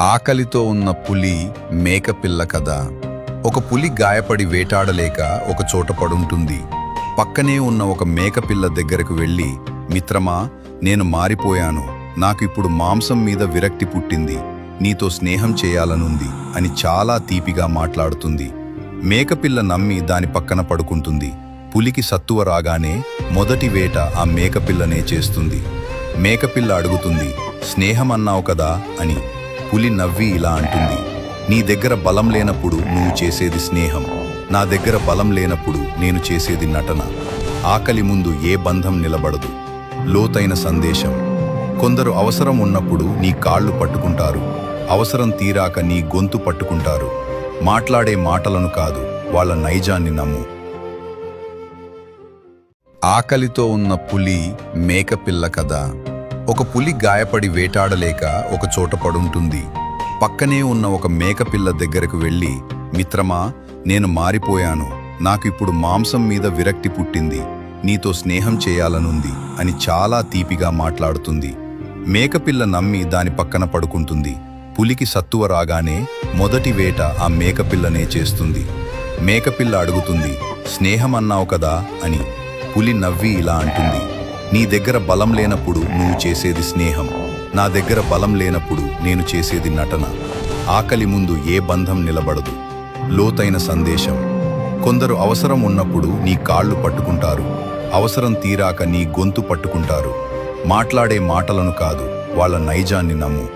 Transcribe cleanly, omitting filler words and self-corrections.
ఆకలితో ఉన్న పులి మేకపిల్ల కథ. ఒక పులి గాయపడి వేటాడలేక ఒక చోట పడుంటుంది. పక్కనే ఉన్న ఒక మేకపిల్ల దగ్గరకు వెళ్ళి, మిత్రమా, నేను మారిపోయాను, నాకు ఇప్పుడు మాంసం మీద విరక్తి పుట్టింది, నీతో స్నేహం చేయాలనుంది అని చాలా తీపిగా మాట్లాడుతుంది. మేకపిల్ల నమ్మి దాని పక్కన పడుకుంటుంది. పులికి సత్తువ రాగానే మొదటి వేట ఆ మేకపిల్లనే చేస్తుంది. మేకపిల్ల అడుగుతుంది, స్నేహం అన్నావు కదా అని. పులి నవ్వి ఇలా అంటుంది, నీ దగ్గర బలం లేనప్పుడు నువ్వు చేసేది స్నేహం, నా దగ్గర బలం లేనప్పుడు నేను చేసేది నటన. ఆకలి ముందు ఏ బంధం నిలబడదు. లోతైన సందేశం. కొందరు అవసరం ఉన్నప్పుడు నీ కాళ్ళు పట్టుకుంటారు, అవసరం తీరాక నీ గొంతు పట్టుకుంటారు. మాట్లాడే మాటలను కాదు, వాళ్ళ నైజాన్ని నమ్ము. ఆకలితో ఉన్న పులి మేకపిల్ల కథ. ఒక పులి గాయపడి వేటాడలేక ఒక చోట పడుంటుంది. పక్కనే ఉన్న ఒక మేకపిల్ల దగ్గరకు వెళ్ళి, మిత్రమా, నేను మారిపోయాను, నాకు ఇప్పుడు మాంసం మీద విరక్తి పుట్టింది, నీతో స్నేహం చేయాలనుంది అని చాలా తీపిగా మాట్లాడుతుంది. మేకపిల్ల నమ్మి దాని పక్కన పడుకుంటుంది. పులికి సత్తువ రాగానే మొదటి వేట ఆ మేకపిల్లనే చేస్తుంది. మేకపిల్ల అడుగుతుంది, స్నేహం అన్నావు కదా అని. పులి నవ్వి ఇలా అంటుంది, నీ దగ్గర బలం లేనప్పుడు నువ్వు చేసేది స్నేహం, నా దగ్గర బలం లేనప్పుడు నేను చేసేది నటన. ఆకలి ముందు ఏ బంధం నిలబడదు. లోతైన సందేశం. కొందరు అవసరం ఉన్నప్పుడు నీ కాళ్ళు పట్టుకుంటారు, అవసరం తీరాక నీ గొంతు పట్టుకుంటారు. మాట్లాడే మాటలను కాదు, వాళ్ళ నైజాన్ని నమ్ము.